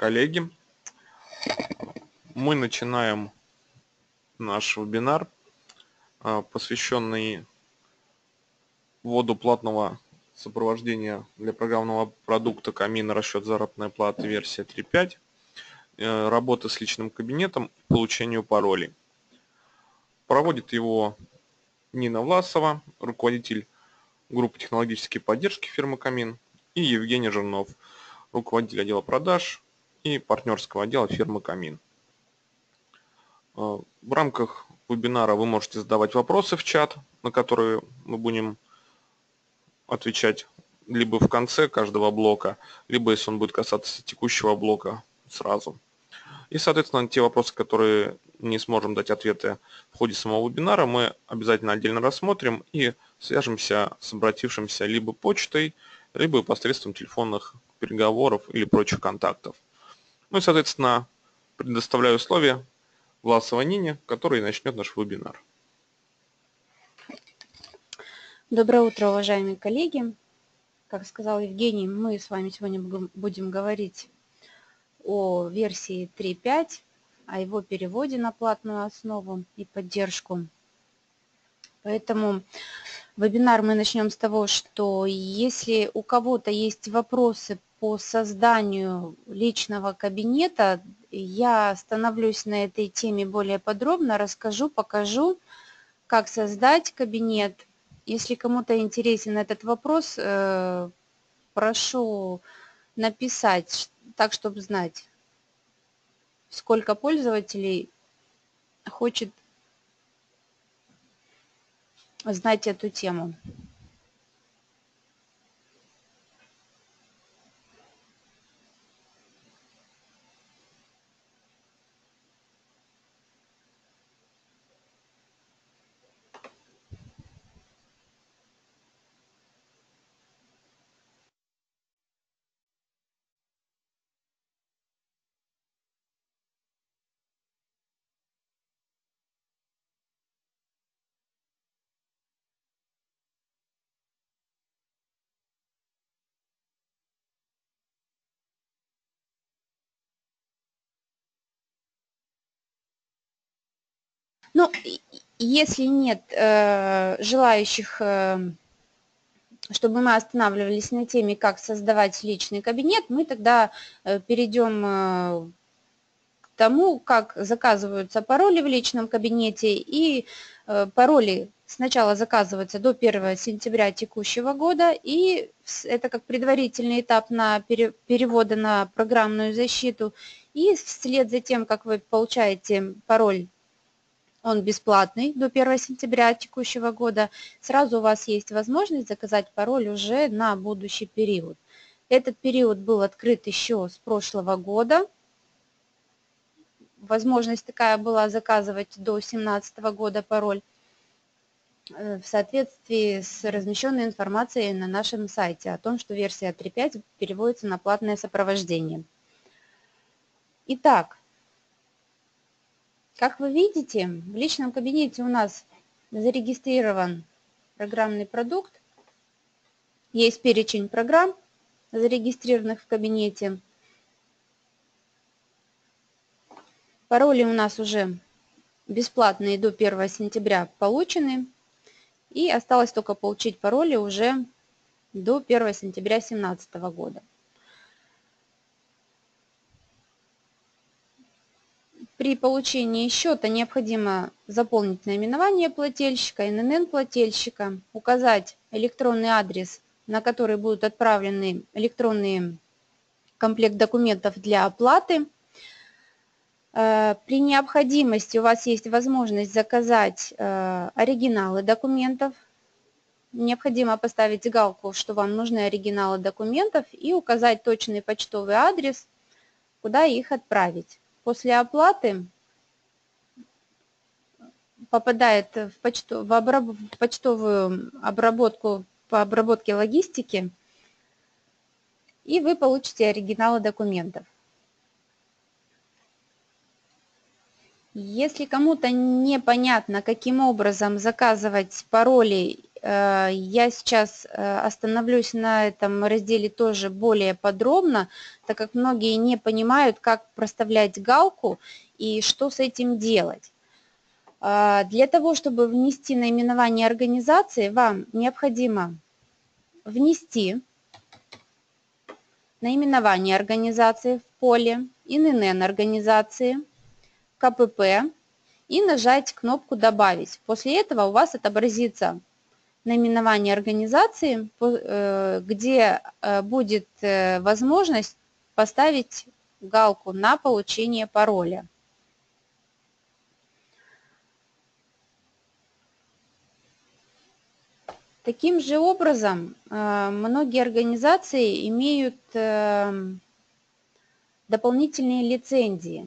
коллеги, мы начинаем наш вебинар, посвященный вводу платного сопровождения для программного продукта «Камин. Расчет заработной платы. Версия 3.5», работы с личным кабинетом и получению паролей. Проводит его Нина Власова, руководитель группы технологической поддержки фирмы «Камин», и Евгений Жирнов, руководитель отдела продаж и партнерского отдела фирмы «Камин». В рамках вебинара вы можете задавать вопросы в чат, на которые мы будем отвечать либо в конце каждого блока, либо, если он будет касаться текущего блока, сразу. И, соответственно, те вопросы, которые не сможем дать ответы в ходе самого вебинара, мы обязательно отдельно рассмотрим и свяжемся с обратившимся либо почтой, либо посредством телефонных переговоров или прочих контактов. Ну и, соответственно, предоставляю условия Власовой Нине, которая начнет наш вебинар. Доброе утро, уважаемые коллеги. Как сказал Евгений, мы с вами сегодня будем говорить о версии 3.5, о его переводе на платную основу и поддержку. Поэтому вебинар мы начнем с того, что если у кого-то есть вопросы по созданию личного кабинета, я остановлюсь на этой теме более подробно, расскажу, покажу, как создать кабинет. Если кому-то интересен этот вопрос, прошу написать, так, чтобы знать, сколько пользователей хочет знать эту тему. Ну, если нет желающих, чтобы мы останавливались на теме, как создавать личный кабинет, мы тогда перейдем к тому, как заказываются пароли в личном кабинете. И пароли сначала заказываются до 1 сентября текущего года, и это как предварительный этап на перевода на программную защиту. И вслед за тем, как вы получаете пароль, он бесплатный до 1 сентября текущего года, сразу у вас есть возможность заказать пароль уже на будущий период. Этот период был открыт еще с прошлого года. Возможность такая была заказывать до 2017 года пароль в соответствии с размещенной информацией на нашем сайте о том, что версия 3.5 переводится на платное сопровождение. Итак, как вы видите, в личном кабинете у нас зарегистрирован программный продукт, есть перечень программ, зарегистрированных в кабинете. Пароли у нас уже бесплатные до 1 сентября получены, и осталось только получить пароли уже до 1 сентября 2017 года. При получении счета необходимо заполнить наименование плательщика, ННН плательщика, указать электронный адрес, на который будут отправлены электронный комплект документов для оплаты. При необходимости у вас есть возможность заказать оригиналы документов. Необходимо поставить галку, что вам нужны оригиналы документов, и указать точный почтовый адрес, куда их отправить. После оплаты попадает в почтовую обработку по обработке логистики, и вы получите оригиналы документов. Если кому-то непонятно, каким образом заказывать пароли Я сейчас остановлюсь на этом разделе тоже более подробно, так как многие не понимают, как проставлять галку и что с этим делать. Для того, чтобы внести наименование организации, вам необходимо внести наименование организации в поле, ИНН организации, КПП и нажать кнопку «Добавить». После этого у вас отобразится наименование организации, где будет возможность поставить галку на получение пароля. Таким же образом, многие организации имеют дополнительные лицензии.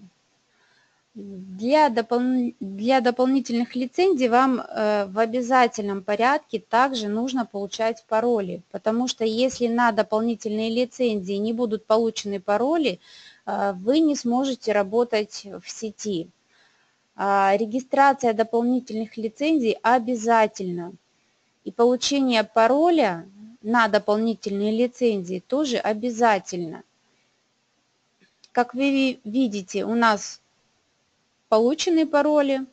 Для дополнительных лицензий вам в обязательном порядке также нужно получать пароли, потому что если на дополнительные лицензии не будут получены пароли, вы не сможете работать в сети. Регистрация дополнительных лицензий обязательна. И получение пароля на дополнительные лицензии тоже обязательно. Как вы видите, у нас получены пароли,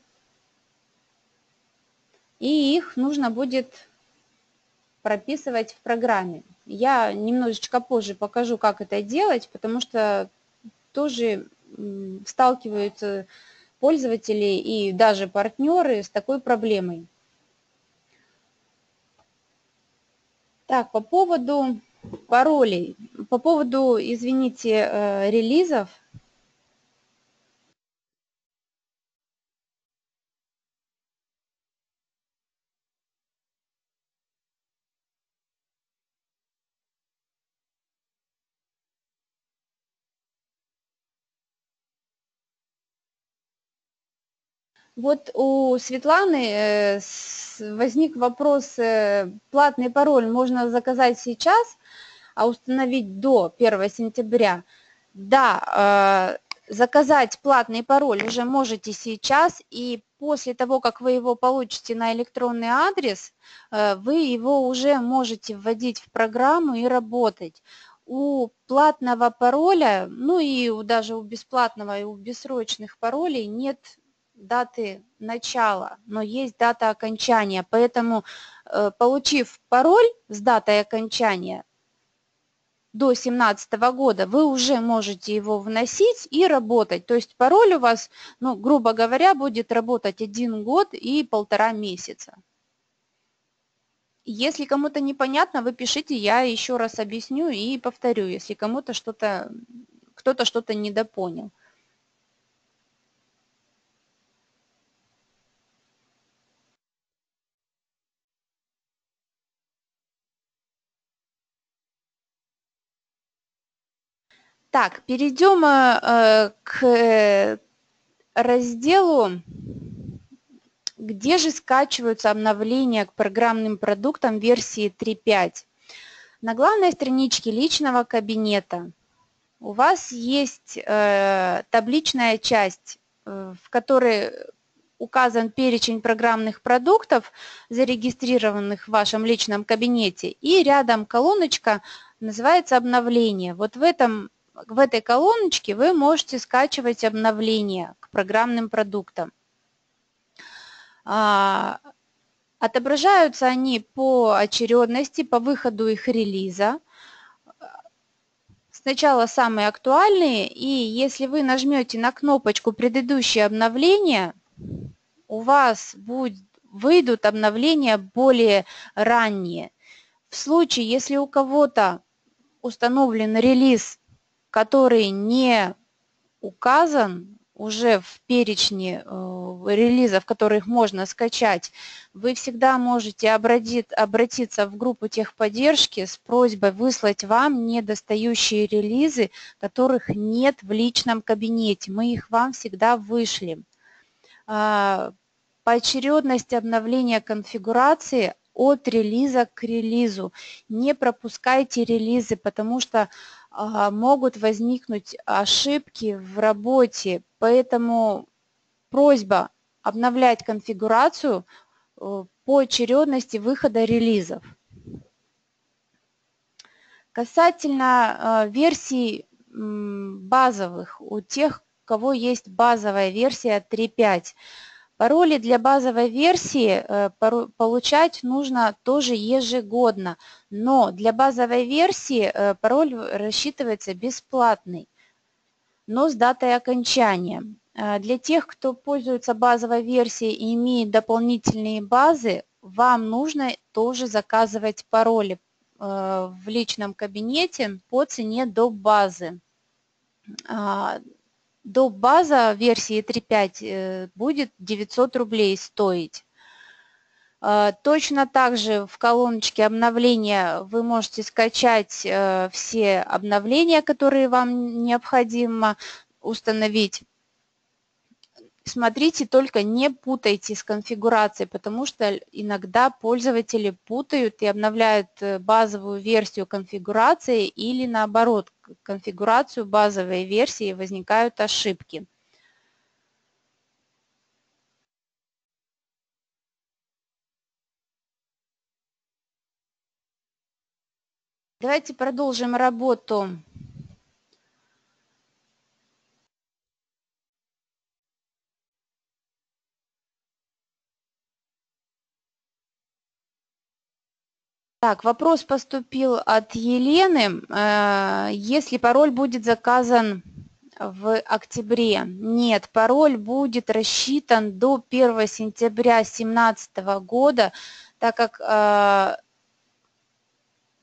и их нужно будет прописывать в программе. Я немножечко позже покажу, как это делать, потому что тоже сталкиваются пользователи и даже партнеры с такой проблемой. Так, по поводу паролей, по поводу, извините, релизов. Вот у Светланы возник вопрос, платный пароль можно заказать сейчас, а установить до 1 сентября. Да, заказать платный пароль уже можете сейчас, и после того, как вы его получите на электронный адрес, вы его уже можете вводить в программу и работать. У платного пароля, ну и даже у бесплатного и у бессрочных паролей нет даты начала, но есть дата окончания. Поэтому, получив пароль с датой окончания до 2017 года, вы уже можете его вносить и работать. То есть пароль у вас, ну, грубо говоря, будет работать 1 год и 1,5 месяца. Если кому-то непонятно, вы пишите, я еще раз объясню и повторю, если кому-то кто-то что-то недопонял. Так, перейдем к разделу, где же скачиваются обновления к программным продуктам версии 3.5. На главной страничке личного кабинета у вас есть табличная часть, в которой указан перечень программных продуктов, зарегистрированных в вашем личном кабинете, и рядом колоночка называется «Обновление». Вот в этой колоночке вы можете скачивать обновления к программным продуктам. Отображаются они по очередности, по выходу их релиза. Сначала самые актуальные, и если вы нажмете на кнопочку «Предыдущие обновления», у вас выйдут обновления более ранние. В случае, если у кого-то установлен релиз, который не указан уже в перечне релизов, которых можно скачать, вы всегда можете обратиться в группу техподдержки с просьбой выслать вам недостающие релизы, которых нет в личном кабинете. Мы их вам всегда вышлем. Поочередность обновления конфигурации от релиза к релизу. Не пропускайте релизы, потому что могут возникнуть ошибки в работе. Поэтому просьба обновлять конфигурацию по очередности выхода релизов. Касательно версий базовых, у тех, у кого есть базовая версия 3.5, пароли для базовой версии получать нужно тоже ежегодно, но для базовой версии пароль рассчитывается бесплатный, но с датой окончания. Для тех, кто пользуется базовой версией и имеет дополнительные базы, вам нужно тоже заказывать пароли в личном кабинете по цене доп. Базы. Доп. База версии 3.5 будет 900 рублей стоить. Точно так же в колоночке обновления вы можете скачать все обновления, которые вам необходимо установить. Смотрите, только не путайте с конфигурацией, потому что иногда пользователи путают и обновляют базовую версию конфигурации или наоборот, конфигурацию базовой версии, возникают ошибки. Давайте продолжим работу. Так, вопрос поступил от Елены. Если пароль будет заказан в октябре? Нет, пароль будет рассчитан до 1 сентября 2017 года, так как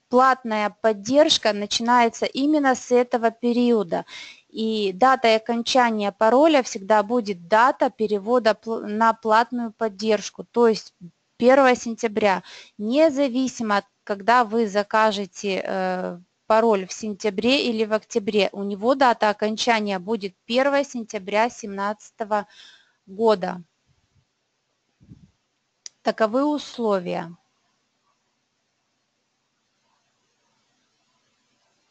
платная поддержка начинается именно с этого периода. И датой окончания пароля всегда будет дата перевода на платную поддержку, то есть 1 сентября, независимо от когда вы закажете пароль в сентябре или в октябре, у него дата окончания будет 1 сентября 2017 года. Таковы условия.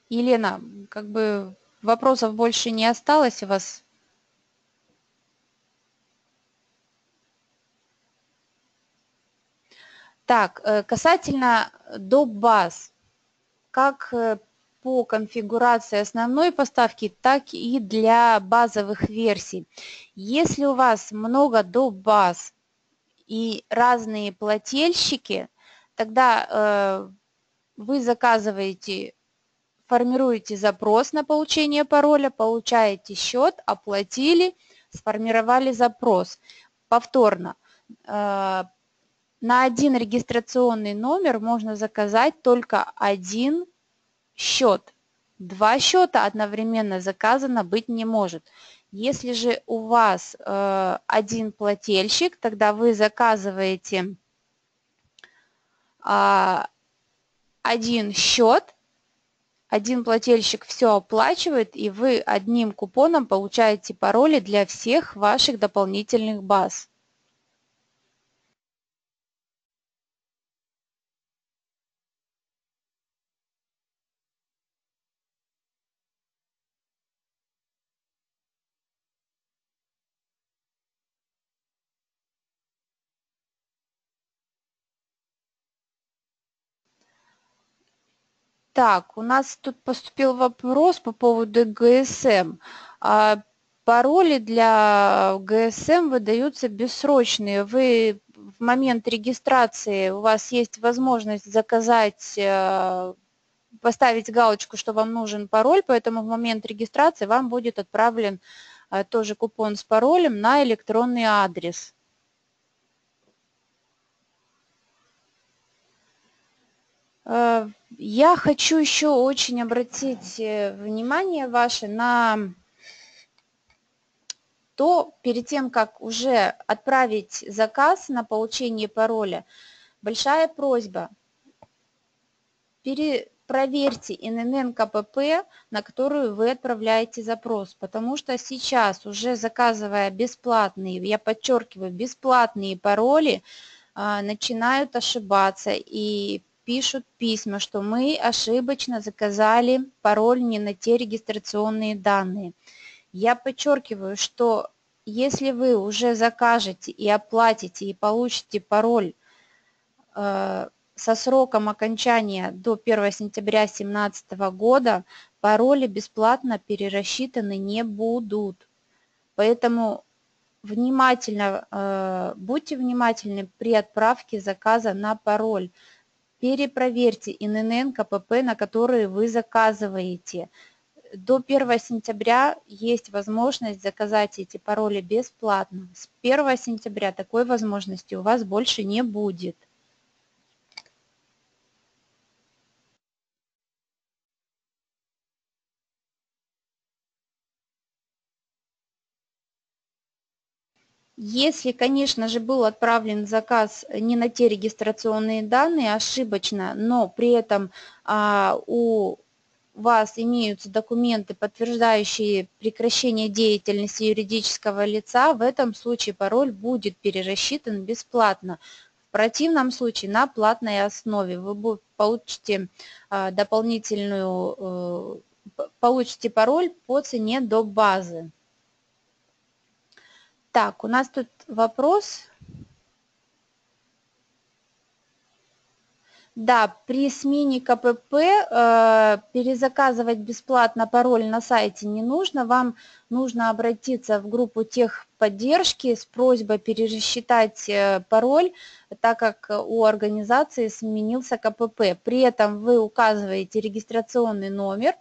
Елена, как бы вопросов больше не осталось у вас? Так, касательно доп. Баз, как по конфигурации основной поставки, так и для базовых версий. Если у вас много доп. Баз и разные плательщики, тогда вы заказываете, формируете запрос на получение пароля, получаете счет, оплатили, сформировали запрос. Повторно. На один регистрационный номер можно заказать только один счет. Два счета одновременно заказано быть не может. Если же у вас один плательщик, тогда вы заказываете один счет, один плательщик все оплачивает, и вы одним купоном получаете пароли для всех ваших дополнительных баз. Так, у нас тут поступил вопрос по поводу ГСМ. Пароли для ГСМ выдаются бессрочные. Вы в момент регистрации, у вас есть возможность заказать, поставить галочку, что вам нужен пароль, поэтому в момент регистрации вам будет отправлен тоже купон с паролем на электронный адрес. Я хочу еще очень обратить внимание ваше на то, перед тем, как уже отправить заказ на получение пароля, большая просьба, проверьте ИНН КПП, на которую вы отправляете запрос, потому что сейчас, уже заказывая бесплатные, я подчеркиваю, бесплатные пароли, начинают ошибаться и пишут письма, что мы ошибочно заказали пароль не на те регистрационные данные. Я подчеркиваю, что если вы уже закажете и оплатите и получите пароль со сроком окончания до 1 сентября 2017 года пароли бесплатно перерасчитаны не будут. Поэтому будьте внимательны при отправке заказа на пароль. Перепроверьте ИНН, КПП, на которые вы заказываете. До 1 сентября есть возможность заказать эти пароли бесплатно. С 1 сентября такой возможности у вас больше не будет. Если, конечно же, был отправлен заказ не на те регистрационные данные ошибочно, но при этом у вас имеются документы, подтверждающие прекращение деятельности юридического лица, в этом случае пароль будет перерасчитан бесплатно. В противном случае на платной основе вы получите получите пароль по цене до базы. Так, у нас тут вопрос. Да, при смене КПП перезаказывать бесплатно пароль на сайте не нужно. Вам нужно обратиться в группу техподдержки с просьбой пересчитать пароль, так как у организации сменился КПП. При этом вы указываете регистрационный номер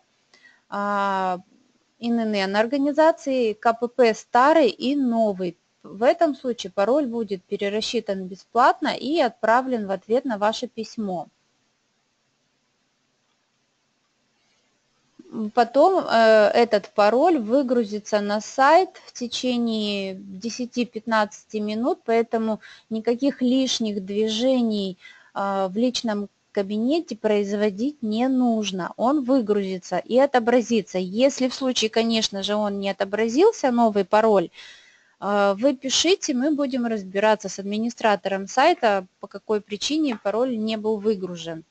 ИНН организации, КПП старый и новый. В этом случае пароль будет перерасчитан бесплатно и отправлен в ответ на ваше письмо. Потом этот пароль выгрузится на сайт в течение 10-15 минут, поэтому никаких лишних движений в личном кабинете производить не нужно. Он выгрузится и отобразится. Если в случае, конечно же, он не отобразился, новый пароль, вы пишите, мы будем разбираться с администратором сайта, по какой причине пароль не был выгружен.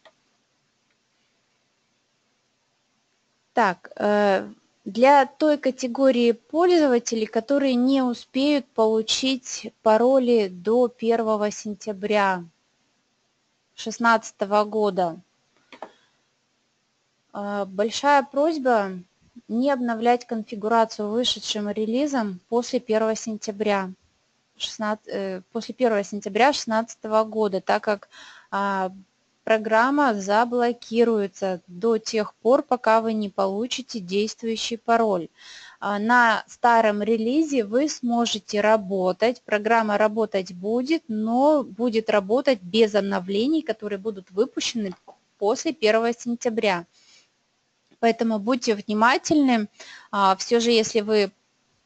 Так, для той категории пользователей, которые не успеют получить пароли до 1 сентября 2016 года, большая просьба не обновлять конфигурацию вышедшим релизом после 1 сентября 2016 года, так как программа заблокируется до тех пор, пока вы не получите действующий пароль. На старом релизе вы сможете работать, программа работать будет, но будет работать без обновлений, которые будут выпущены после 1 сентября. Поэтому будьте внимательны. Все же, если вы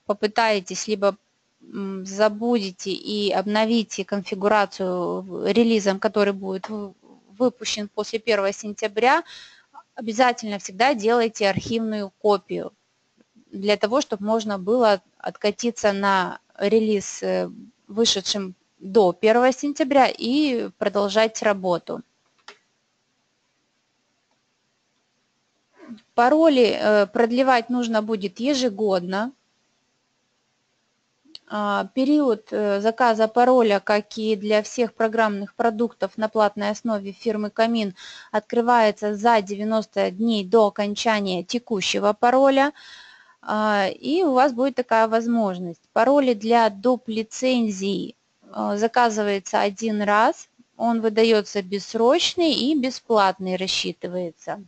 попытаетесь либо забудете и обновите конфигурацию релизом, который будет выпущен после 1 сентября, обязательно всегда делайте архивную копию для того, чтобы можно было откатиться на релиз, вышедшим до 1 сентября, и продолжать работу. Пароли продлевать нужно будет ежегодно. Период заказа пароля, как и для всех программных продуктов на платной основе фирмы Камин, открывается за 90 дней до окончания текущего пароля. И у вас будет такая возможность. Пароли для доп. Лицензий заказывается один раз. Он выдается бессрочный и бесплатный рассчитывается.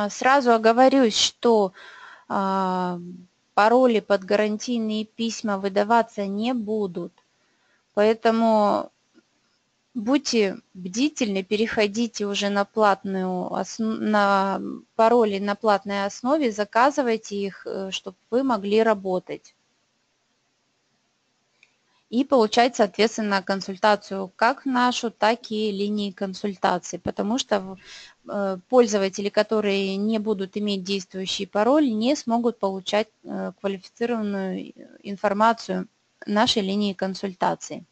Сразу оговорюсь, что пароли под гарантийные письма выдаваться не будут. Поэтому будьте бдительны, переходите уже на пароли на платной основе, заказывайте их, чтобы вы могли работать. И получать, соответственно, консультацию как нашу, так и линии консультаций, потому что пользователи, которые не будут иметь действующий пароль, не смогут получать квалифицированную информацию нашей линии консультаций.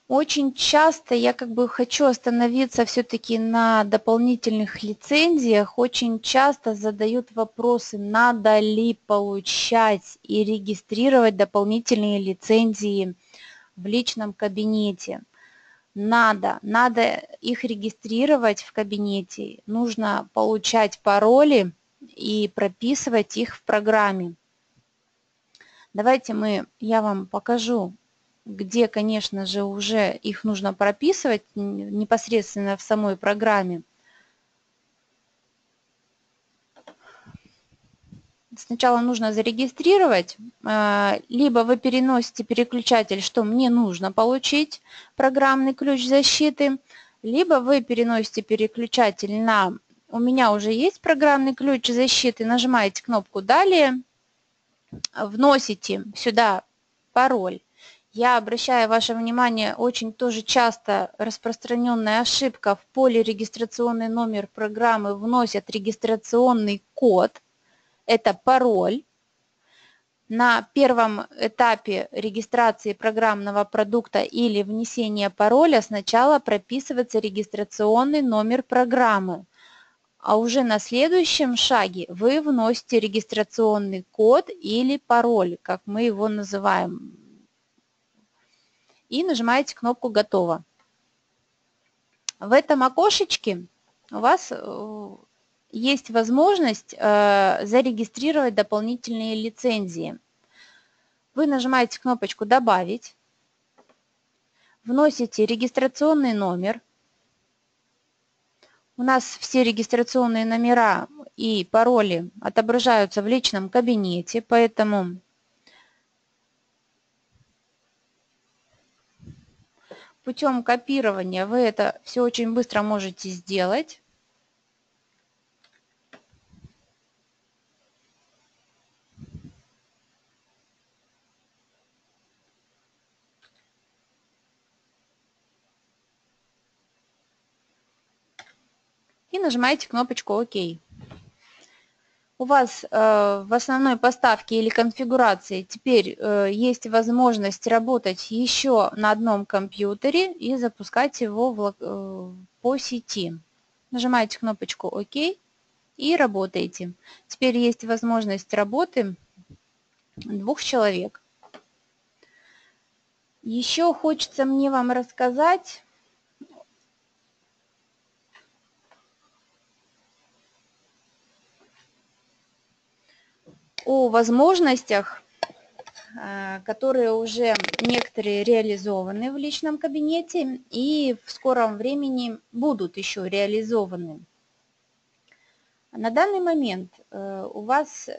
Очень часто я хочу остановиться все-таки на дополнительных лицензиях. Очень часто задают вопросы, надо ли получать и регистрировать дополнительные лицензии в личном кабинете. Надо их регистрировать в кабинете. Нужно получать пароли и прописывать их в программе. Давайте я вам покажу, где, конечно же, уже их нужно прописывать непосредственно в самой программе. Сначала нужно зарегистрировать, либо вы переносите переключатель, что мне нужно получить программный ключ защиты, либо вы переносите переключатель на «У меня уже есть программный ключ защиты», нажимаете кнопку «Далее», вносите сюда пароль. Я обращаю ваше внимание, очень тоже часто распространенная ошибка: в поле «Регистрационный номер программы» вносят регистрационный код, это пароль. На первом этапе регистрации программного продукта или внесения пароля сначала прописывается регистрационный номер программы, а уже на следующем шаге вы вносите регистрационный код или пароль, как мы его называем, и нажимаете кнопку «Готово». В этом окошечке у вас есть возможность зарегистрировать дополнительные лицензии. Вы нажимаете кнопочку «Добавить», вносите регистрационный номер. У нас все регистрационные номера и пароли отображаются в личном кабинете, поэтому путем копирования вы это все очень быстро можете сделать. И нажимаете кнопочку «Ок». У вас в основной поставке или конфигурации теперь есть возможность работать еще на одном компьютере и запускать его по сети. Нажимаете кнопочку «Ок» и работаете. Теперь есть возможность работы 2 человек. Еще хочется мне вам рассказать о возможностях, которые уже некоторые реализованы в личном кабинете и в скором времени будут еще реализованы. На данный момент у вас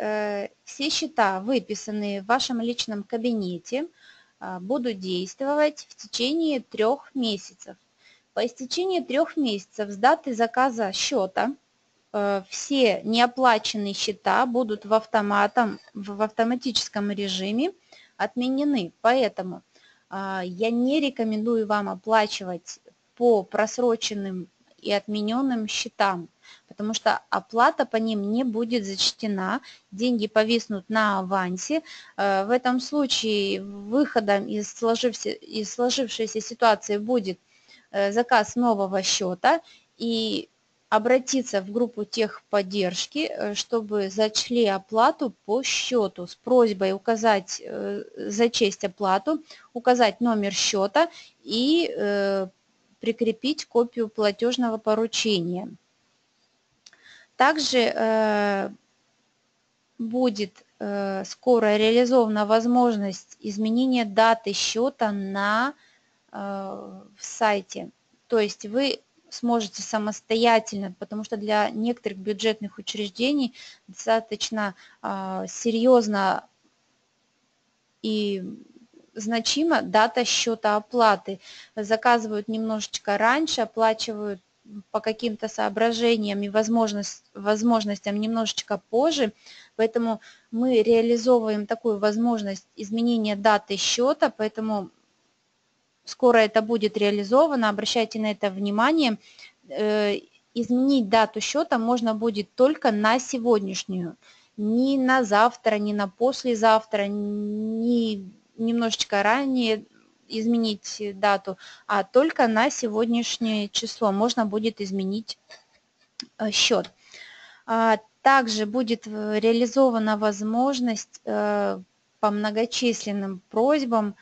все счета, выписанные в вашем личном кабинете, будут действовать в течение 3 месяцев. По истечении 3 месяцев с даты заказа счета все неоплаченные счета будут в автоматическом режиме отменены. Поэтому я не рекомендую вам оплачивать по просроченным и отмененным счетам, потому что оплата по ним не будет зачтена, деньги повиснут на авансе. В этом случае выходом из сложившейся ситуации будет заказ нового счета и обратиться в группу техподдержки, чтобы зачли оплату по счету с просьбой зачесть оплату, указать номер счета и прикрепить копию платежного поручения. Также будет скоро реализована возможность изменения даты счета в сайте. То есть вы сможете самостоятельно, потому что для некоторых бюджетных учреждений достаточно серьезно и значима дата счета оплаты. Заказывают немножечко раньше, оплачивают по каким-то соображениям и возможностям немножечко позже. Поэтому мы реализовываем такую возможность изменения даты счета, поэтому скоро это будет реализовано, обращайте на это внимание. Изменить дату счета можно будет только на сегодняшнюю, не на завтра, не на послезавтра, не немножечко ранее. изменить дату, а только на сегодняшнее число можно будет изменить счет. Также будет реализована возможность по многочисленным просьбам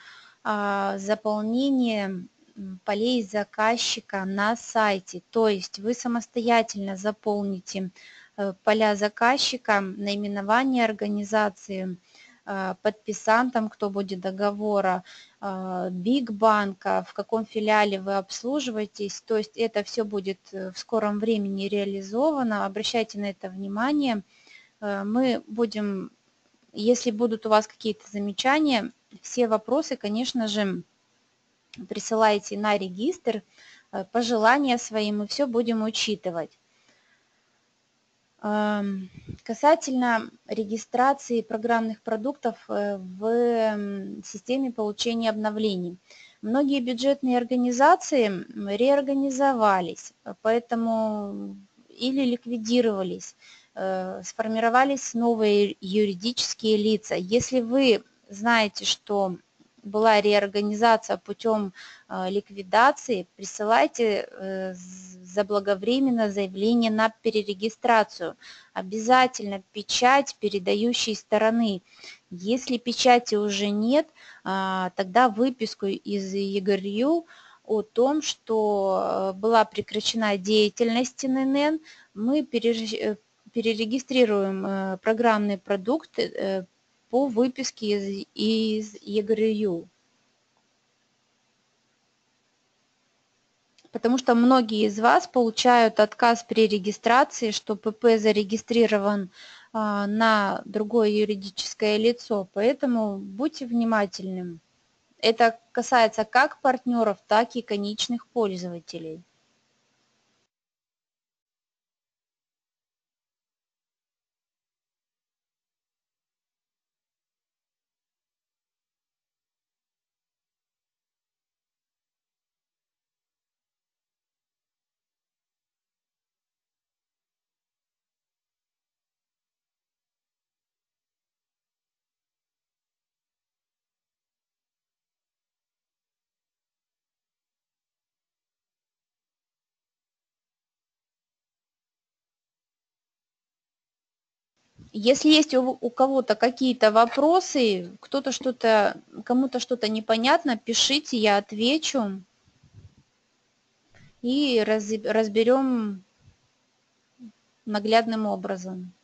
заполнения полей заказчика на сайте. То есть вы самостоятельно заполните поля заказчика, наименование организации, подписантом, кто будет договора, Биг банка, в каком филиале вы обслуживаетесь. То есть это все будет в скором времени реализовано. Обращайте на это внимание. Мы будем, если будут у вас какие-то замечания, все вопросы, конечно же, присылайте на регистр, пожелания свои мы все будем учитывать. Касательно регистрации программных продуктов в системе получения обновлений. Многие бюджетные организации реорганизовались, поэтому или ликвидировались, сформировались новые юридические лица. Если вы знаете, что была реорганизация путем ликвидации, присылайте заблаговременно заявление на перерегистрацию. Обязательно печать передающей стороны. Если печати уже нет, тогда выписку из ЕГРЮ о том, что была прекращена деятельность ННН, мы перерегистрируем программный продукт по выписке из ЕГРЮ. Потому что многие из вас получают отказ при регистрации, что ПП зарегистрирован на другое юридическое лицо, поэтому будьте внимательны. Это касается как партнеров, так и конечных пользователей. Если есть у кого-то какие-то вопросы, кому-то что-то непонятно, пишите, я отвечу и разберем наглядным образом.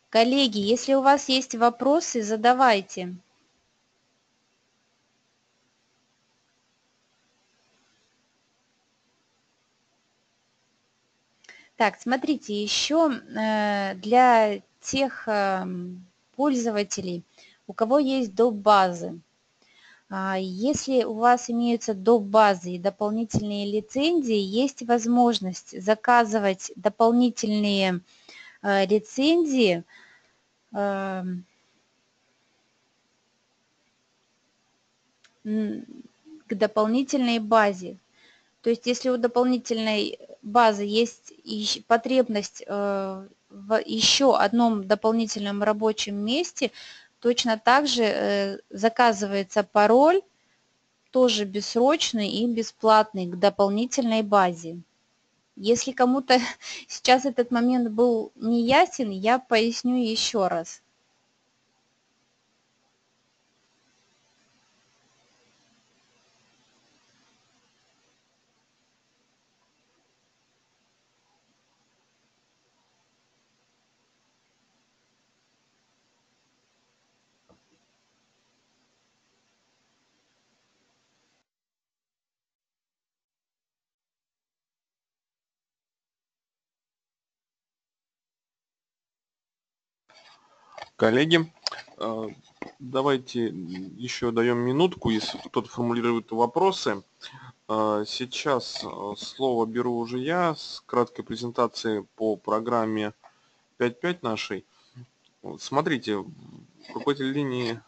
Коллеги, если у вас есть вопросы, задавайте. Так, смотрите, еще для тех пользователей, у кого есть доп. Базы. Если у вас имеются доп. Базы и дополнительные лицензии, есть возможность заказывать дополнительные лицензии к дополнительной базе. То есть если у дополнительной базы есть потребность в еще одном дополнительном рабочем месте, точно так же заказывается пароль, тоже бессрочный и бесплатный, к дополнительной базе. Если кому-то сейчас этот момент был неясен, я поясню еще раз. коллеги. Давайте еще даем минутку, если кто-то формулирует вопросы. Сейчас слово беру уже я с краткой презентацией по программе 5.5 нашей. Смотрите, в какой-то линии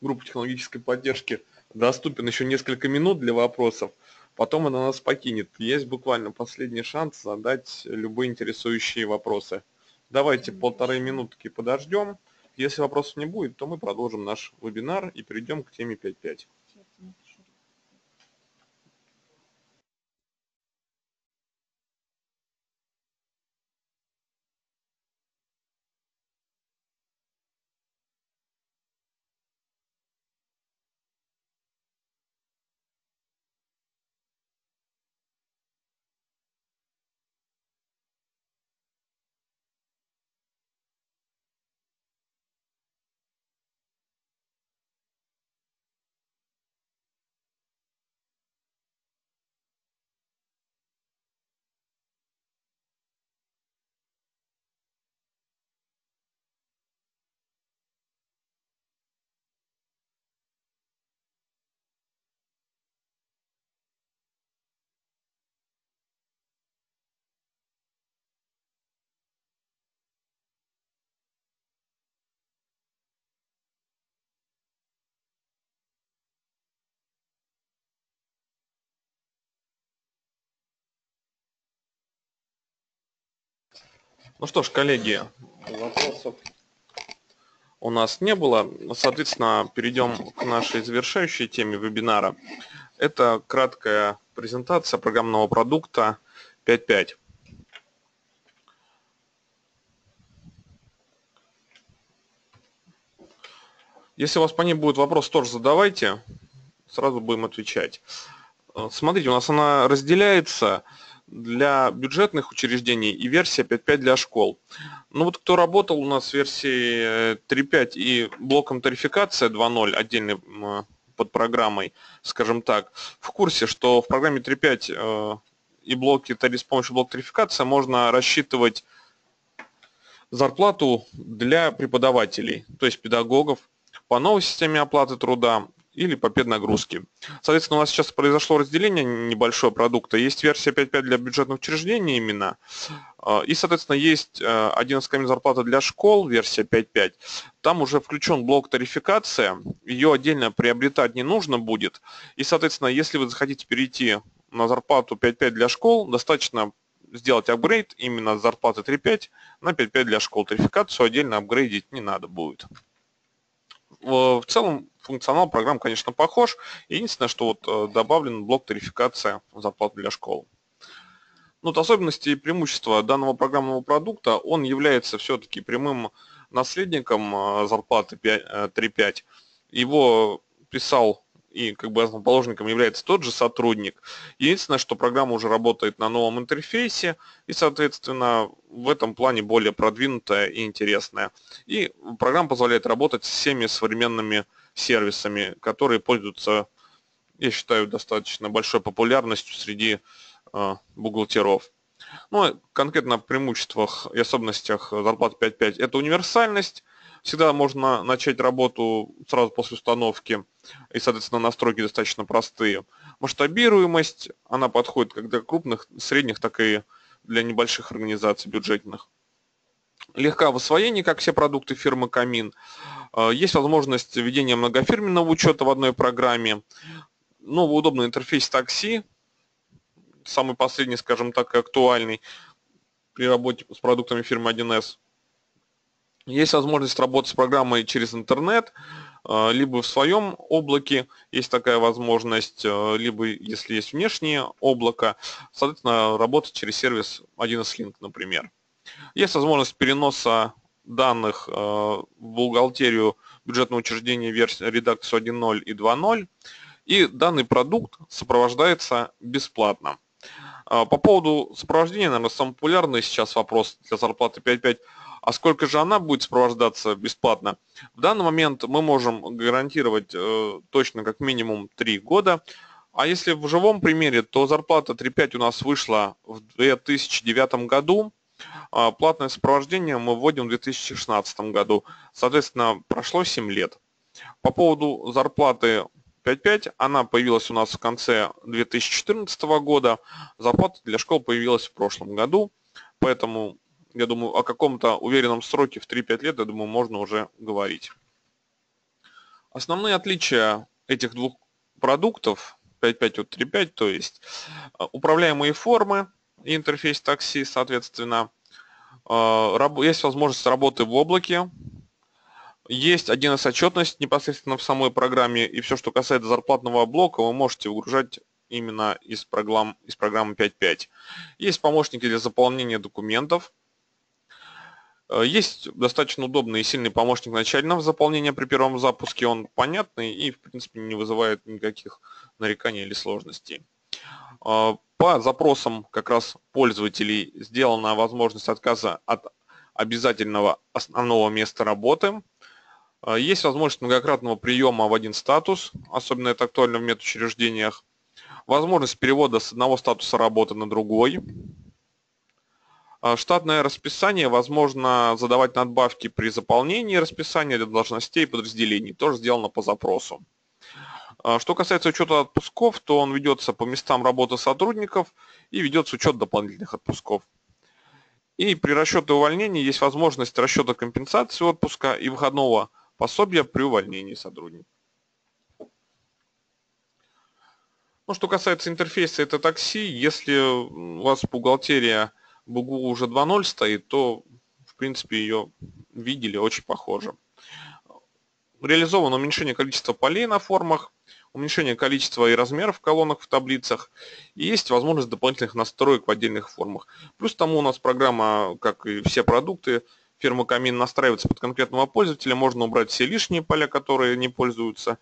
группы технологической поддержки доступен еще несколько минут для вопросов, потом она нас покинет. Есть буквально последний шанс задать любые интересующие вопросы. Давайте 1,5 минутки подождем. Если вопросов не будет, то мы продолжим наш вебинар и перейдем к теме 5.5. Ну что ж, коллеги, вопросов у нас не было. Соответственно, перейдем к нашей завершающей теме вебинара. Это краткая презентация программного продукта 5.5. Если у вас по ней будет вопрос, тоже задавайте, сразу будем отвечать. Смотрите, у нас она разделяется для бюджетных учреждений и версия 5.5 для школ. Ну вот кто работал у нас с версией 3.5 и блоком тарификация 2.0, отдельной под программой, скажем так, в курсе, что в программе 3.5 и блоки с помощью блока тарификация можно рассчитывать зарплату для преподавателей, то есть педагогов, по новой системе оплаты труда или по педнагрузке. Соответственно, у нас сейчас произошло разделение небольшое продукта. Есть версия 5.5 для бюджетных учреждений именно. И, соответственно, есть 11 камень зарплаты для школ, версия 5.5. Там уже включен блок тарификация. Ее отдельно приобретать не нужно будет. И, соответственно, если вы захотите перейти на зарплату 5.5 для школ, достаточно сделать апгрейд именно с зарплаты 3.5 на 5.5 для школ. Тарификацию отдельно апгрейдить не надо будет. В целом функционал программ, конечно, похож. Единственное, что вот добавлен блок тарификация зарплаты для школ. Ну, вот особенности и преимущества данного программного продукта, он является все-таки прямым наследником зарплаты 3.5. Его писал и как бы основоположником является тот же сотрудник. Единственное, что программа уже работает на новом интерфейсе и, соответственно, в этом плане более продвинутая и интересная. И программа позволяет работать с всеми современными сервисами, которые пользуются, я считаю, достаточно большой популярностью среди бухгалтеров. Ну, конкретно в преимуществах и особенностях зарплаты 5.5 это универсальность. Всегда можно начать работу сразу после установки, и, соответственно, настройки достаточно простые. Масштабируемость, она подходит как для крупных, средних, так и для небольших организаций бюджетных. Легка в освоении, как все продукты фирмы Камин. Есть возможность введения многофирменного учета в одной программе. Новый удобный интерфейс такси, самый последний, скажем так, и актуальный при работе с продуктами фирмы 1С. Есть возможность работать с программой через интернет, либо в своем облаке есть такая возможность, либо если есть внешнее облако, соответственно, работать через сервис 1С Link, например. Есть возможность переноса данных в бухгалтерию бюджетного учреждения версии редакцию 1.0 и 2.0, и данный продукт сопровождается бесплатно. По поводу сопровождения, наверное, самый популярный сейчас вопрос для зарплаты 5.5. А сколько же она будет сопровождаться бесплатно? В данный момент мы можем гарантировать точно как минимум 3 года. А если в живом примере, то зарплата 3.5 у нас вышла в 2009 году. Платное сопровождение мы вводим в 2016 году. Соответственно, прошло 7 лет. По поводу зарплаты 5.5, она появилась у нас в конце 2014 года. Зарплата для школ появилась в прошлом году. Поэтому, я думаю, о каком-то уверенном сроке в 3-5 лет, я думаю, можно уже говорить. Основные отличия этих двух продуктов 5.5 от 3.5, то есть управляемые формы и интерфейс такси, соответственно, есть возможность работы в облаке, есть 1С отчетность непосредственно в самой программе, и все, что касается зарплатного блока, вы можете выгружать именно из программы 5.5. Есть помощники для заполнения документов. Есть достаточно удобный и сильный помощник начального заполнения при первом запуске. Он понятный и, в принципе, не вызывает никаких нареканий или сложностей. По запросам как раз пользователей сделана возможность отказа от обязательного основного места работы. Есть возможность многократного приема в один статус, особенно это актуально в медучреждениях. Возможность перевода с одного статуса работы на другой. Штатное расписание, возможно задавать надбавки при заполнении расписания для должностей и подразделений. Тоже сделано по запросу. Что касается учета отпусков, то он ведется по местам работы сотрудников и ведется учет дополнительных отпусков. И при расчете увольнения есть возможность расчета компенсации отпуска и выходного пособия при увольнении сотрудника. Ну, что касается интерфейса, это такси. Если у вас бухгалтерия БУГУ уже 2.0 стоит, то, в принципе, ее видели, очень похоже. Реализовано уменьшение количества полей на формах, уменьшение количества и размеров в колоннах в таблицах, и есть возможность дополнительных настроек в отдельных формах. Плюс тому у нас программа, как и все продукты, фирма Камин настраивается под конкретного пользователя, можно убрать все лишние поля, которые не пользуются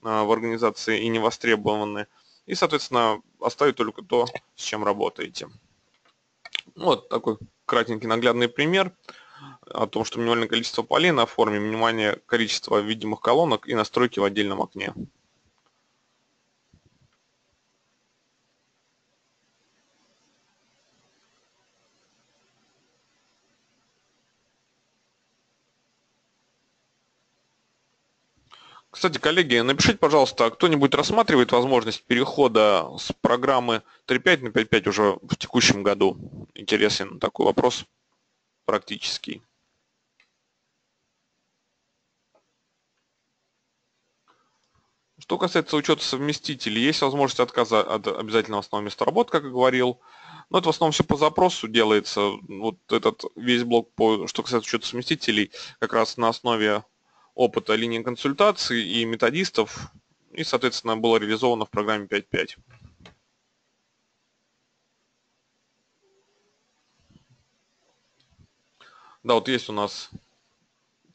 в организации и не востребованы, и, соответственно, оставить только то, с чем работаете. Вот такой кратенький наглядный пример о том, что минимальное количество полей на форме, минимальное количество видимых колонок и настройки в отдельном окне. Кстати, коллеги, напишите, пожалуйста, кто-нибудь рассматривает возможность перехода с программы 3.5 на 5.5 уже в текущем году? Интересен такой вопрос практический. Что касается учета совместителей, есть возможность отказа от обязательного основного места работы, как я говорил. Но это в основном все по запросу делается. Вот этот весь блок, что касается учета совместителей, как раз на основе опыта линии консультаций и методистов, и, соответственно, было реализовано в программе 5.5. Да, вот есть у нас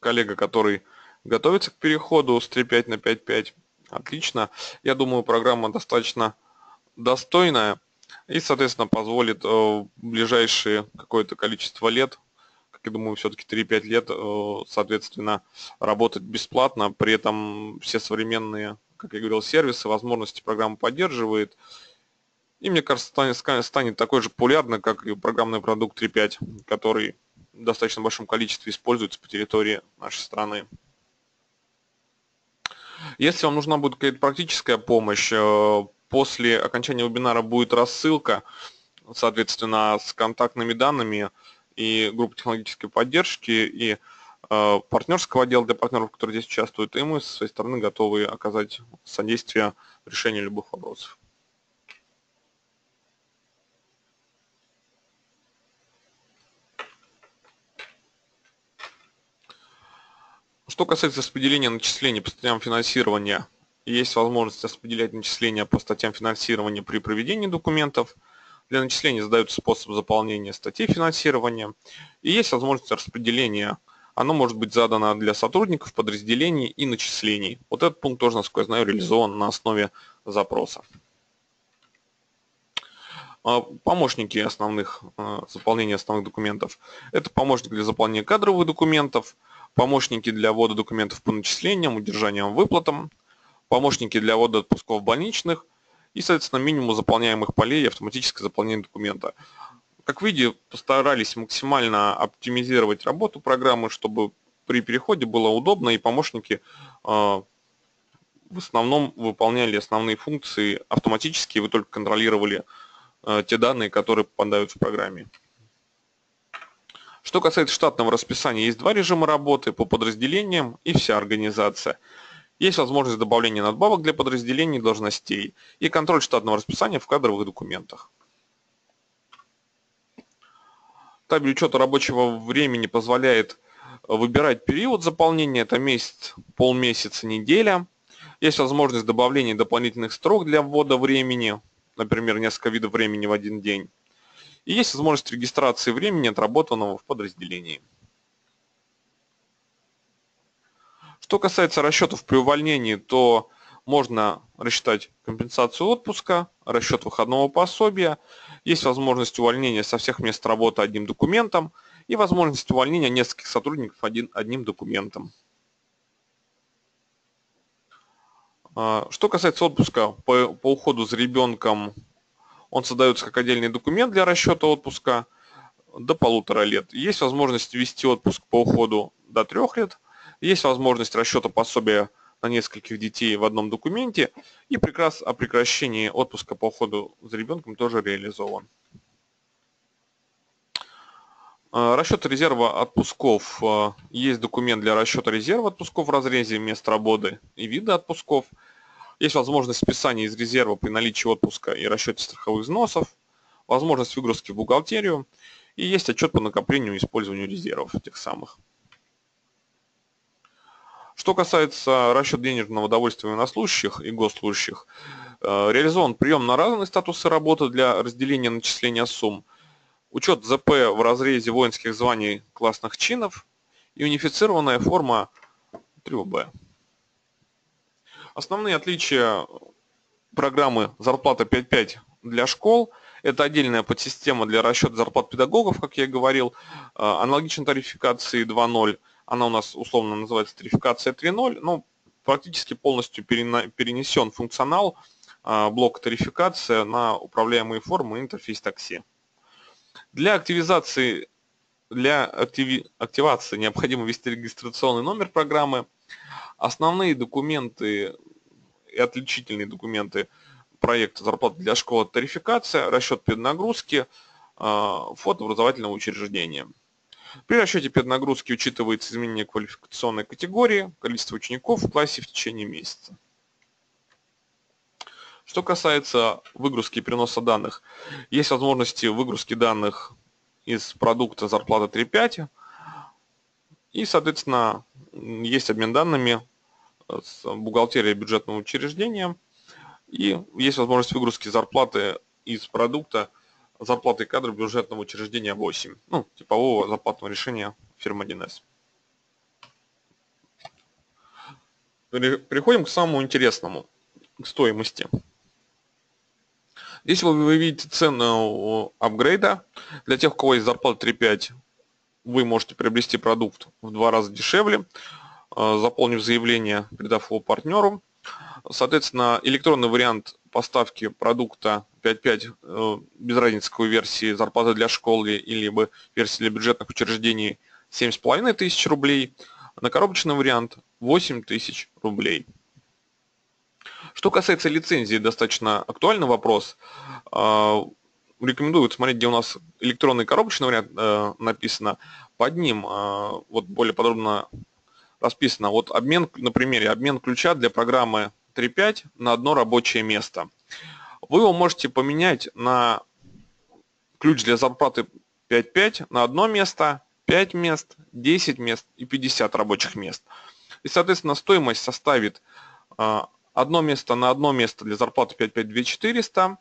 коллега, который готовится к переходу с 3.5 на 5.5. Отлично. Я думаю, программа достаточно достойная и, соответственно, позволит в ближайшие какое-то количество лет, как я думаю, все-таки 3-5 лет, соответственно, работать бесплатно. При этом все современные, как я говорил, сервисы, возможности программа поддерживает. И, мне кажется, станет такой же популярной, как и программный продукт 3.5, который в достаточно большом количестве используется по территории нашей страны. Если вам нужна будет какая-то практическая помощь, после окончания вебинара будет рассылка, соответственно, с контактными данными и группы технологической поддержки, и партнерского отдела для партнеров, которые здесь участвуют, и мы со своей стороны готовы оказать содействие в решении любых вопросов. Что касается распределения начислений по статьям финансирования, есть возможность распределять начисления по статьям финансирования при проведении документов. Для начисления задается способ заполнения статей финансирования. И есть возможность распределения. Оно может быть задано для сотрудников, подразделений и начислений. Вот этот пункт тоже, насколько я знаю, реализован на основе запроса. Помощники основных, заполнения основных документов. Это помощник для заполнения кадровых документов, помощники для ввода документов по начислениям, удержаниям, выплатам, помощники для ввода отпусков больничных и, соответственно, минимум заполняемых полей и автоматическое заполнение документа. Как видите, постарались максимально оптимизировать работу программы, чтобы при переходе было удобно и помощники в основном выполняли основные функции автоматически, и вы только контролировали те данные, которые попадают в программе. Что касается штатного расписания, есть два режима работы по подразделениям и вся организация. Есть возможность добавления надбавок для подразделений и должностей и контроль штатного расписания в кадровых документах. Табель учета рабочего времени позволяет выбирать период заполнения, это месяц, полмесяца, неделя. Есть возможность добавления дополнительных строк для ввода времени, например, несколько видов времени в один день. И есть возможность регистрации времени, отработанного в подразделении. Что касается расчетов при увольнении, то можно рассчитать компенсацию отпуска, расчет выходного пособия, есть возможность увольнения со всех мест работы одним документом и возможность увольнения нескольких сотрудников одним документом. Что касается отпуска по уходу за ребенком, он создается как отдельный документ для расчета отпуска до 1,5 лет. Есть возможность ввести отпуск по уходу до 3 лет. Есть возможность расчета пособия на нескольких детей в одном документе. И приказ о прекращении отпуска по уходу за ребенком тоже реализован. Расчет резерва отпусков. Есть документ для расчета резерва отпусков в разрезе мест работы и вида отпусков. Есть возможность списания из резерва при наличии отпуска и расчете страховых взносов. Возможность выгрузки в бухгалтерию. И есть отчет по накоплению и использованию резервов тех самых. Что касается расчета денежного довольствия военнослужащих и госслужащих, реализован прием на разные статусы работы для разделения начисления сумм, учет ЗП в разрезе воинских званий классных чинов и унифицированная форма 3ОБ. Основные отличия программы «Зарплата 5.5» для школ – это отдельная подсистема для расчета зарплат педагогов, как я и говорил, аналогично тарификации 2.0. Она у нас условно называется тарификация 3.0, но практически полностью перенесен функционал блока тарификация на управляемые формы и интерфейс такси. Для активации необходимо ввести регистрационный номер программы. Основные документы и отличительные документы проекта «Зарплата для школы» – тарификация, расчет педнагрузки, фото образовательного учреждения. При расчете педнагрузки учитывается изменение квалификационной категории, количество учеников в классе в течение месяца. Что касается выгрузки и переноса данных, есть возможности выгрузки данных из продукта «Зарплата 3.5» и, соответственно, есть обмен данными с бухгалтерией бюджетного учреждения и есть возможность выгрузки зарплаты из продукта зарплаты кадров бюджетного учреждения 8, типового зарплатного решения фирмы 1С. Переходим к самому интересному, к стоимости. Здесь вы видите цену апгрейда. Для тех, у кого есть зарплата 3.5, вы можете приобрести продукт в 2 раза дешевле, заполнив заявление, передав его партнеру. Соответственно, электронный вариант поставки продукта 5.5 без разницы какой версии зарплаты для школы или версии для бюджетных учреждений 7,5 тысяч рублей. На коробочный вариант 8 тысяч рублей. Что касается лицензии, достаточно актуальный вопрос. Рекомендую смотреть, где у нас электронный коробочный вариант написано. Под ним более подробно расписано обмен, на примере обмен ключа для программы 3.5 на одно рабочее место. Вы его можете поменять на ключ для зарплаты 5.5 на одно место, 5 мест, 10 мест и 50 рабочих мест. И, соответственно, стоимость составит одно место на одно место для зарплаты 5.5 2400,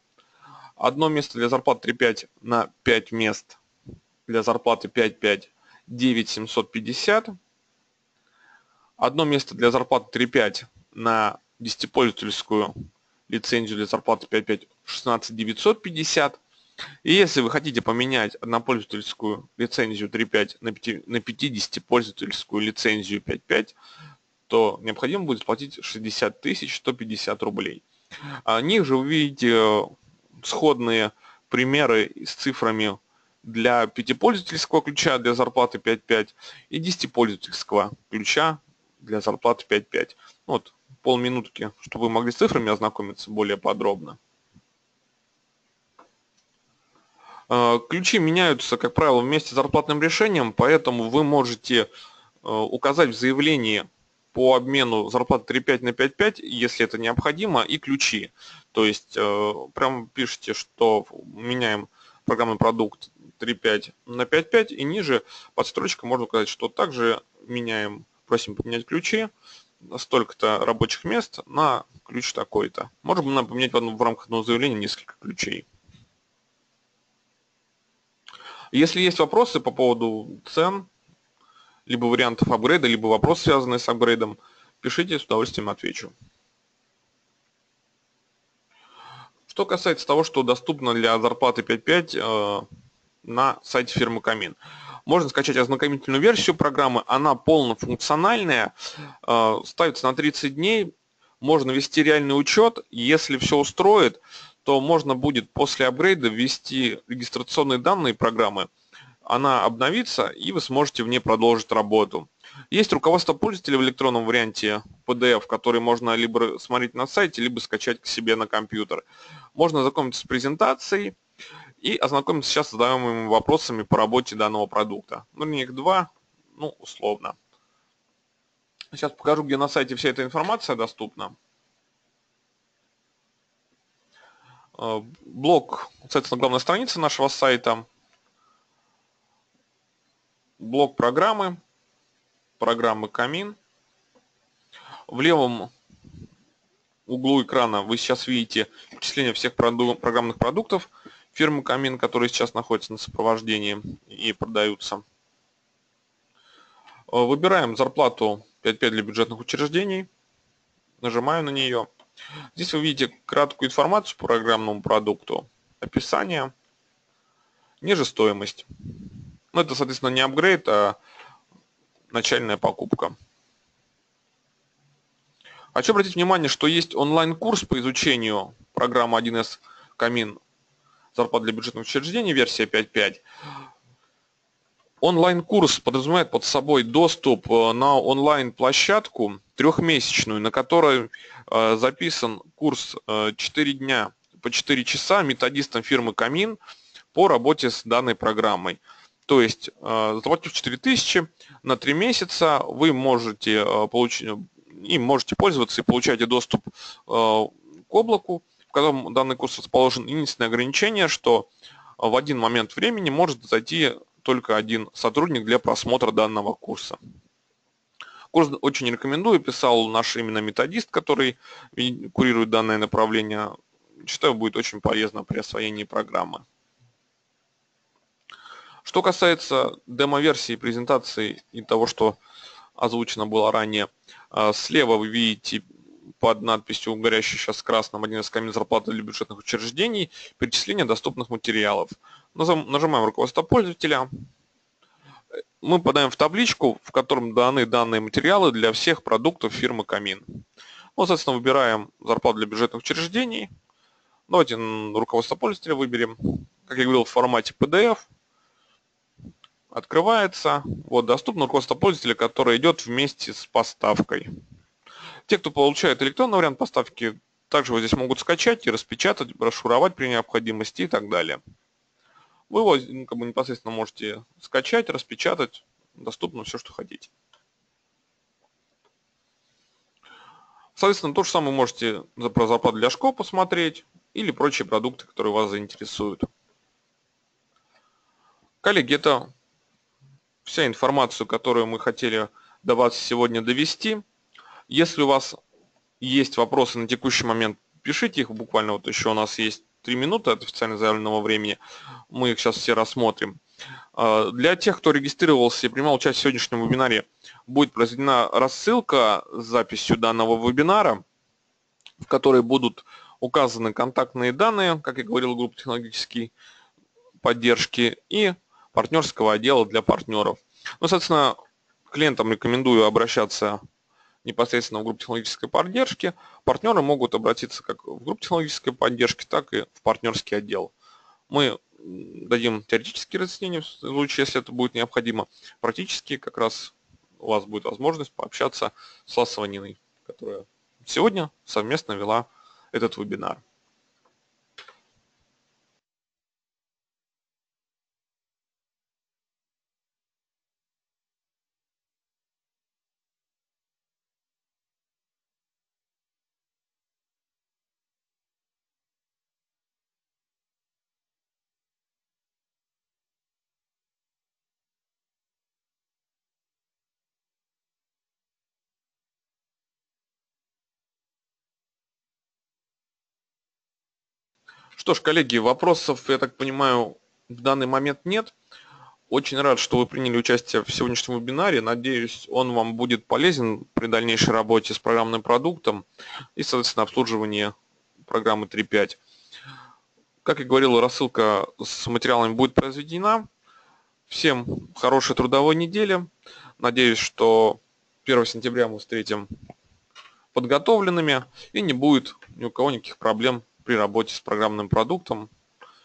одно место для зарплаты 3.5 на 5 мест для зарплаты 5.5 9750, одно место для зарплаты 3.5 на 10-пользовательскую лицензию для зарплаты 5.5 16950. И если вы хотите поменять однопользовательскую лицензию 3.5 на 50-пользовательскую лицензию 5.5, то необходимо будет платить 60 150 рублей. Ниже вы видите сходные примеры с цифрами для 5-пользовательского ключа для зарплаты 5.5 и 10-пользовательского ключа для зарплаты 5.5. Вот полминутки, чтобы вы могли с цифрами ознакомиться более подробно. Ключи меняются, как правило, вместе с зарплатным решением, поэтому вы можете указать в заявлении по обмену зарплаты 3.5 на 5.5, если это необходимо, и ключи. То есть прям пишите, что меняем программный продукт 3.5 на 5.5, и ниже под строчкой можно указать, что также меняем, просим поменять ключи, столько-то рабочих мест на ключ такой-то. Можем поменять в рамках одного заявления несколько ключей. Если есть вопросы по поводу цен, либо вариантов апгрейда, либо вопросы, связанные с апгрейдом, пишите, с удовольствием отвечу. Что касается того, что доступно для зарплаты 5.5 на сайте фирмы Камин. Можно скачать ознакомительную версию программы, она полнофункциональная, ставится на 30 дней, можно ввести реальный учет, если все устроит, то можно будет после апгрейда ввести регистрационные данные программы, она обновится, и вы сможете в ней продолжить работу. Есть руководство пользователя в электронном варианте PDF, который можно либо смотреть на сайте, либо скачать к себе на компьютер. Можно ознакомиться с презентацией и ознакомиться сейчас с задаваемыми вопросами по работе данного продукта. Ну, их два, ну, условно. Сейчас покажу, где на сайте вся эта информация доступна. Блок, соответственно, главная страница нашего сайта. Блок программы Камин. В левом углу экрана вы сейчас видите перечисление всех программных продуктов фирмы Камин, которые сейчас находятся на сопровождении и продаются. Выбираем зарплату 5.5 для бюджетных учреждений. Нажимаю на нее. Здесь вы видите краткую информацию по программному продукту, описание, ниже стоимость. Но это, соответственно, не апгрейд, а начальная покупка. Хочу обратить внимание, что есть онлайн-курс по изучению программы 1С Камин зарплат для бюджетных учреждений, версия 5.5. Онлайн-курс подразумевает под собой доступ на онлайн-площадку трехмесячную, на которой записан курс 4 дня по 4 часа методистом фирмы Камин по работе с данной программой. То есть, заплатив 4000 на 3 месяца, вы можете получить, им можете пользоваться и получаете доступ к облаку, в котором данный курс расположен. Единственное ограничение, что в один момент времени может зайти только один сотрудник для просмотра данного курса. Курс очень рекомендую, писал наш именно методист, который курирует данное направление. Считаю, будет очень полезно при освоении программы. Что касается демо-версии, презентации и того, что озвучено было ранее, слева вы видите под надписью, горящей сейчас красным, 1С Камин зарплаты для бюджетных учреждений, перечисление доступных материалов. Нажимаем руководство пользователя. Мы попадаем в табличку, в котором даны данные материалы для всех продуктов фирмы Камин. Вот, соответственно, выбираем зарплату для бюджетных учреждений. Давайте руководство пользователя выберем. Как я говорил, в формате PDF. Открывается. Вот, доступно руководство пользователя, которое идет вместе с поставкой. Те, кто получает электронный вариант поставки, также вот здесь могут скачать и распечатать, расшифровать при необходимости и так далее. Вы его непосредственно можете скачать, распечатать, доступно все, что хотите. Соответственно, то же самое можете про зарплату для школ посмотреть или прочие продукты, которые вас заинтересуют. Коллеги, это вся информация, которую мы хотели до вас сегодня довести. Если у вас есть вопросы на текущий момент, пишите их, буквально вот еще у нас есть 3 минуты от официально заявленного времени, мы их сейчас все рассмотрим. Для тех, кто регистрировался и принимал участие в сегодняшнем вебинаре, будет произведена рассылка с записью данного вебинара, в которой будут указаны контактные данные, как я говорил, группы технологической поддержки и партнерского отдела для партнеров. Ну, соответственно, клиентам рекомендую обращаться непосредственно в группу технологической поддержки. Партнеры могут обратиться как в группу технологической поддержки, так и в партнерский отдел. Мы дадим теоретические разъяснения в случае, если это будет необходимо. Практически как раз у вас будет возможность пообщаться с Власовой Ниной, которая сегодня совместно вела этот вебинар. Что ж, коллеги, вопросов, я так понимаю, в данный момент нет. Очень рад, что вы приняли участие в сегодняшнем вебинаре. Надеюсь, он вам будет полезен при дальнейшей работе с программным продуктом и, соответственно, обслуживании программы 3.5. Как я говорил, рассылка с материалами будет произведена. Всем хорошей трудовой недели. Надеюсь, что 1 сентября мы встретим подготовленными и не будет ни у кого никаких проблем при работе с программным продуктом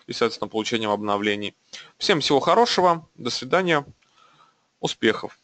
и, соответственно, получением обновлений. Всем всего хорошего, до свидания, успехов!